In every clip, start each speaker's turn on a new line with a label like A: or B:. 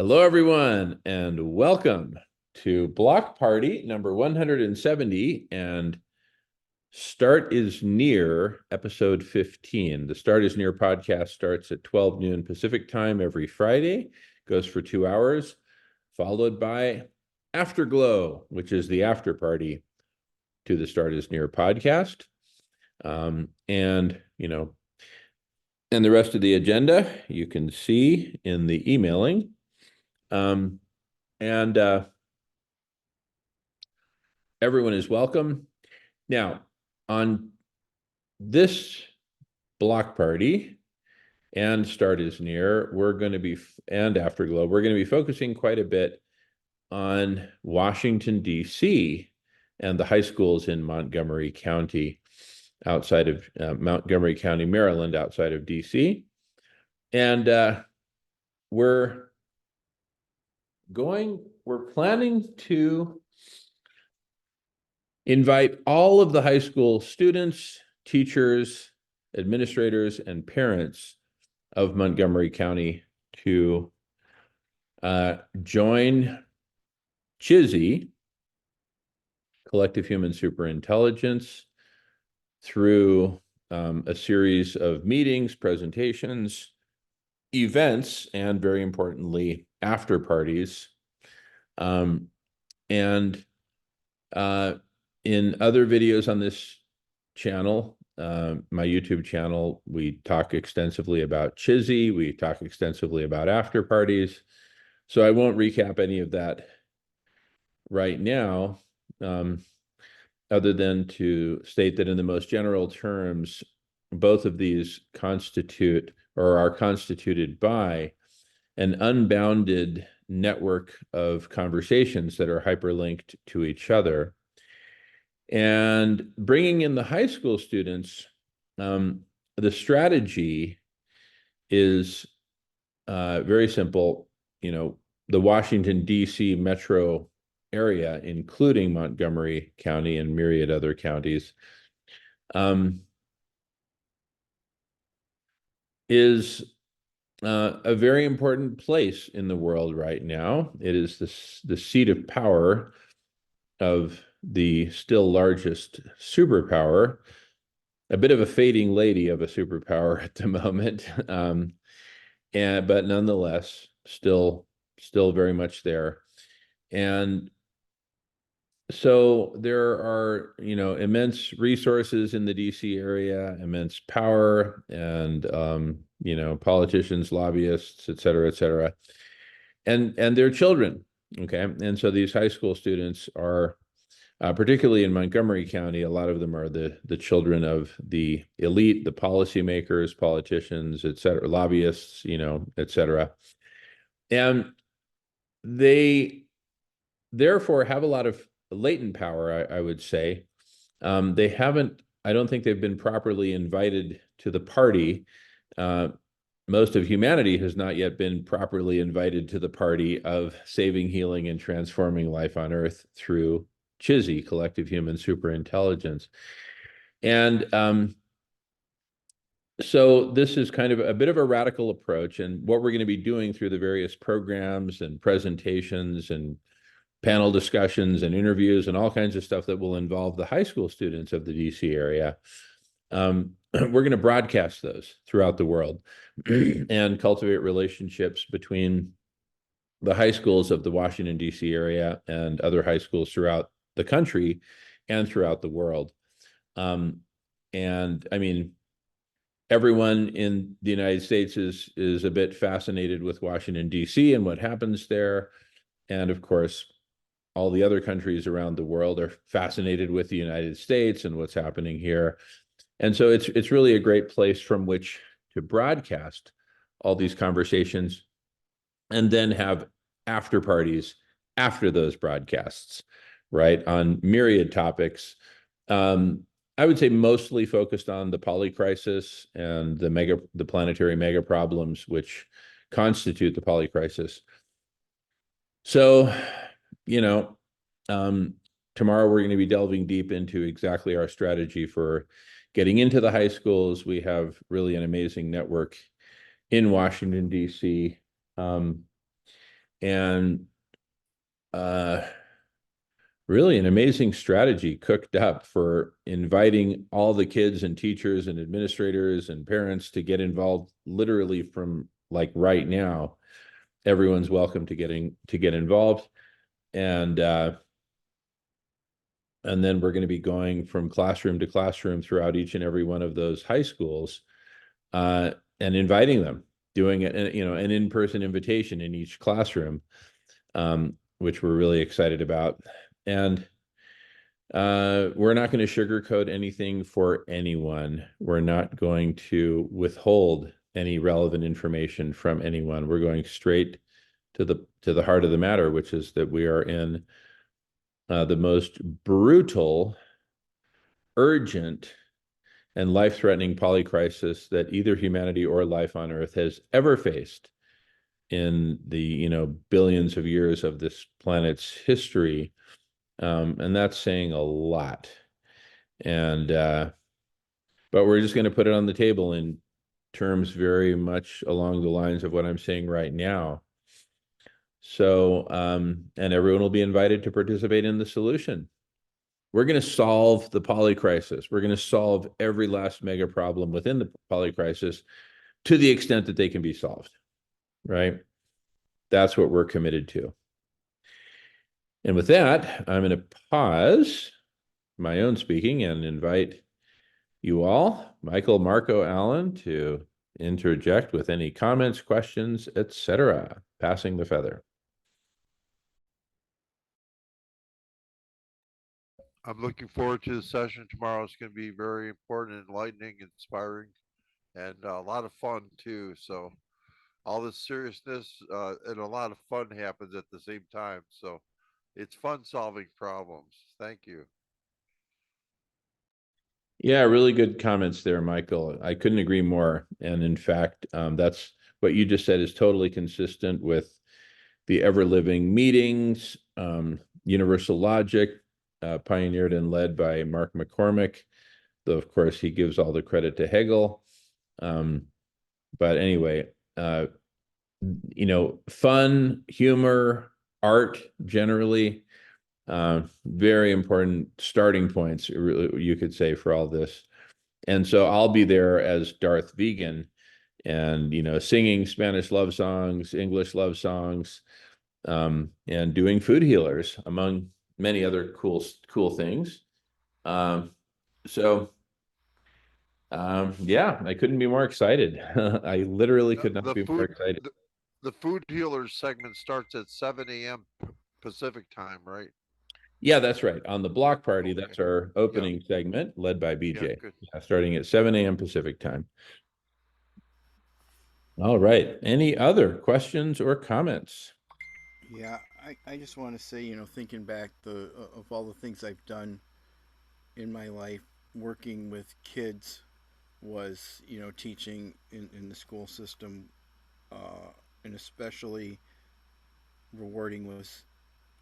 A: Hello, everyone, and welcome to Block Party number 170 and Start is Near, episode 15. The Start is Near podcast starts at 12 noon Pacific time every Friday, goes for 2 hours, followed by Afterglow, which is the after party to the Start is Near podcast. And the rest of the agenda you can see in the emailing. And everyone is welcome. Now, on this block party and Start is Near, and Afterglow, we're going to be focusing quite a bit on Washington, D.C. and the high schools in Montgomery County, outside of Montgomery County, Maryland, outside of D.C. And we're planning to invite all of the high school students, teachers, administrators, and parents of Montgomery County to join CHSI, Collective Human Superintelligence, through a series of meetings, presentations, events, and very importantly, after parties. In other videos on this channel, my YouTube channel, we talk extensively about CHSI, we talk extensively about after parties. So I won't recap any of that right now, other than to state that in the most general terms, both of these are constituted by an unbounded network of conversations that are hyperlinked to each other. And bringing in the high school students, the strategy is very simple. The Washington, D.C. metro area, including Montgomery County and myriad other counties, is a very important place in the world right now. It is the seat of power of the still largest superpower, a bit of a fading lady of a superpower at the moment, but nonetheless, still very much there. And so there are, immense resources in the DC area, immense power, and politicians, lobbyists, et cetera, and their children. Okay, and so these high school students are, particularly in Montgomery County, a lot of them are the children of the elite, the policymakers, politicians, et cetera, lobbyists, et cetera. And they therefore have a lot of latent power, I would say. I don't think they've been properly invited to the party. Most of humanity has not yet been properly invited to the party of saving, healing, and transforming life on Earth through CHSI, Collective Human Superintelligence. And so this is kind of a bit of a radical approach. And what we're going to be doing through the various programs and presentations and panel discussions and interviews and all kinds of stuff that will involve the high school students of the DC area, we're going to broadcast those throughout the world and cultivate relationships between the high schools of the Washington, D.C. area and other high schools throughout the country and throughout the world. And I mean, everyone in the United States is a bit fascinated with Washington, D.C. and what happens there. And of course, all the other countries around the world are fascinated with the United States and what's happening here. And so it's really a great place from which to broadcast all these conversations and then have after parties after those broadcasts, right, on myriad topics. I would say mostly focused on the poly crisis and the planetary mega problems which constitute the poly crisis. So, tomorrow we're going to be delving deep into exactly our strategy for getting into the high schools. We have really an amazing network in Washington, D.C. And uh, really an amazing strategy cooked up for inviting all the kids and teachers and administrators and parents to get involved literally from like right now. Everyone's welcome to get involved. And and then we're going to be going from classroom to classroom throughout each and every one of those high schools, uh, and inviting them, doing it, you know, an in-person invitation in each classroom, which we're really excited about. And we're not going to sugarcoat anything for anyone. We're not going to withhold any relevant information from anyone. We're going straight to the heart of the matter, which is that we are in the most brutal, urgent, and life-threatening polycrisis that either humanity or life on Earth has ever faced in the, you know, billions of years of this planet's history. And that's saying a lot. And but we're just going to put it on the table in terms very much along the lines of what I'm saying right now. So, and everyone will be invited to participate in the solution. We're going to solve the poly crisis. We're going to solve every last mega problem within the poly crisis to the extent that they can be solved, right? That's what we're committed to. And with that, I'm going to pause my own speaking and invite you all, Michael, Marco, Alan, to interject with any comments, questions, etc. Passing the feather.
B: I'm looking forward to the session tomorrow. It's going to be very important, enlightening, inspiring, and a lot of fun too. So all this seriousness and a lot of fun happens at the same time. So it's fun solving problems. Thank you.
A: Yeah, really good comments there, Michael. I couldn't agree more. And in fact, that's what you just said is totally consistent with the ever living meetings, universal logic, pioneered and led by Mark McCormick. Though, of course, he gives all the credit to Hegel. Um, but anyway, you know, fun, humor, art generally, very important starting points, you could say, for all this. And so I'll be there as Darth Vegan and, you know, singing Spanish love songs, English love songs, and doing food healers, among many other cool things. Um, so yeah, I couldn't be more excited. I literally
B: The,
A: could not
B: the
A: be more
B: food
A: excited.
B: the, the food healers segment starts at 7 a.m. Pacific time, right?
A: Yeah, that's right. On the block party,
B: Okay.
A: that's our
B: Yeah.
A: opening segment led by
B: Yeah.
A: BJ.
B: Good.
A: Yeah, starting at 7 a.m. Pacific time. All right. Any other questions or comments?
C: Yeah, I just want to say, thinking back of all the things I've done in my life, working with kids was, teaching in the school system, and especially rewarding was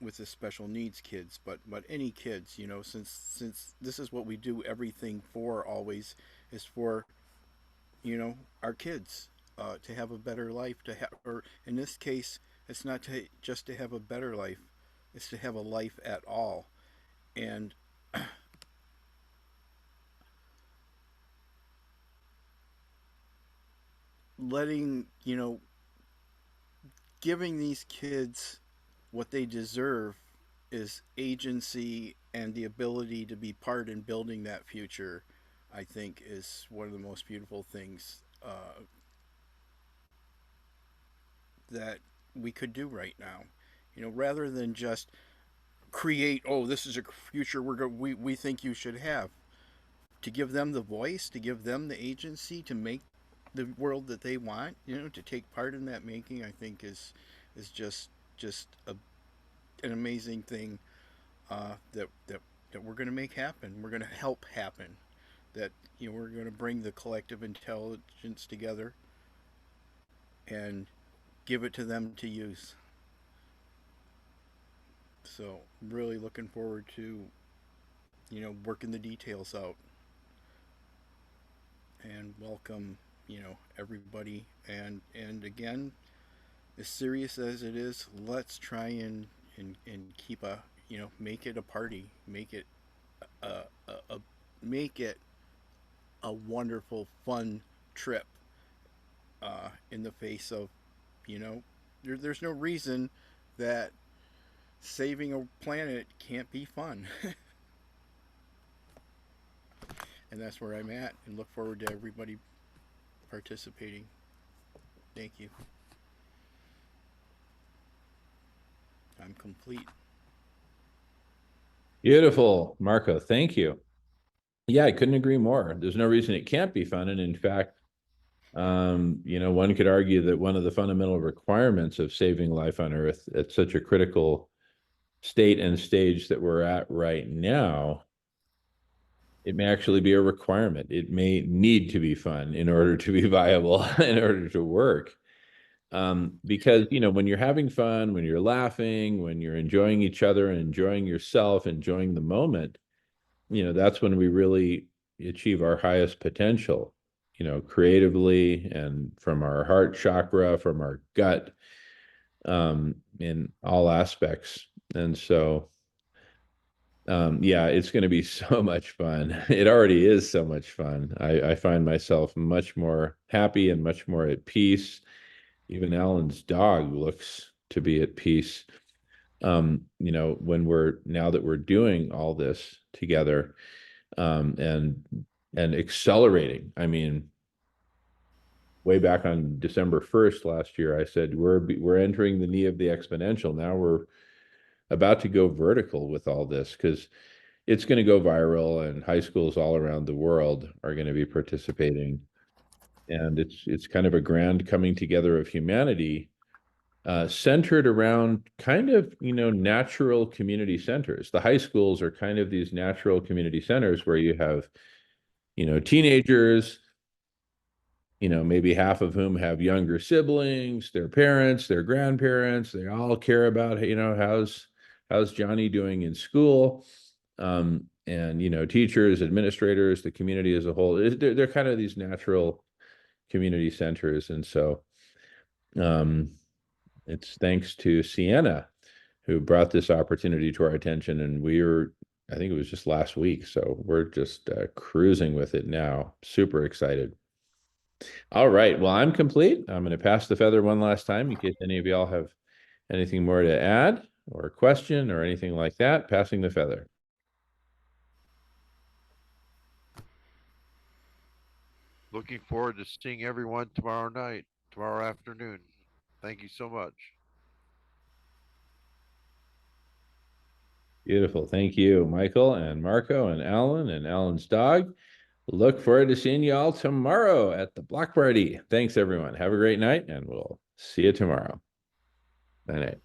C: with the special needs kids, but any kids, since this is what we do everything for always is for, our kids, to have a better life, or in this case, it's not just to have a better life, it's to have a life at all. And letting, giving these kids what they deserve is agency and the ability to be part in building that future. I think is one of the most beautiful things that we could do right now. Rather than just create, oh, this is a future we think you should have. To give them the voice, to give them the agency to make the world that they want, to take part in that making, I think is just an amazing thing, that we're going to make happen. We're going to help happen. That we're going to bring the collective intelligence together and give it to them to use. So really looking forward to working the details out and welcome everybody, and again, as serious as it is, let's try and keep a, make it a party, make it a make it a wonderful, fun trip. In the face of, there's no reason that saving a planet can't be fun. And that's where I'm at, and look forward to everybody participating. Thank you. I'm complete.
A: Beautiful, Marco. Thank you. Yeah, I couldn't agree more. There's no reason it can't be fun. And in fact, one could argue that one of the fundamental requirements of saving life on Earth at such a critical state and stage that we're at right now, it may actually be a requirement. It may need to be fun in order to be viable, in order to work. Because, when you're having fun, when you're laughing, when you're enjoying each other and enjoying yourself, enjoying the moment, that's when we really achieve our highest potential, creatively and from our heart chakra, from our gut, in all aspects. And so, yeah, it's going to be so much fun. It already is so much fun. I find myself much more happy and much more at peace. Even Alan's dog looks to be at peace. Now that we're doing all this together, and accelerating. I mean, way back on December 1st last year, I said we're entering the knee of the exponential. Now we're about to go vertical with all this, because it's going to go viral, and high schools all around the world are going to be participating. And it's kind of a grand coming together of humanity, centered around kind of, natural community centers. The high schools are kind of these natural community centers where you have, teenagers, maybe half of whom have younger siblings, their parents, their grandparents. They all care about, how's Johnny doing in school? And, teachers, administrators, the community as a whole. They're kind of these natural community centers. And so, it's thanks to Sienna, who brought this opportunity to our attention. And I think it was just last week. So we're just cruising with it now. Super excited. All right. Well, I'm complete. I'm going to pass the feather one last time in case any of y'all have anything more to add or a question or anything like that. Passing the feather.
B: Looking forward to seeing everyone tomorrow afternoon. Thank you so much.
A: Beautiful. Thank you, Michael and Marco and Alan and Alan's dog. Look forward to seeing you all tomorrow at the block party. Thanks, everyone. Have a great night, and we'll see you tomorrow. Night night.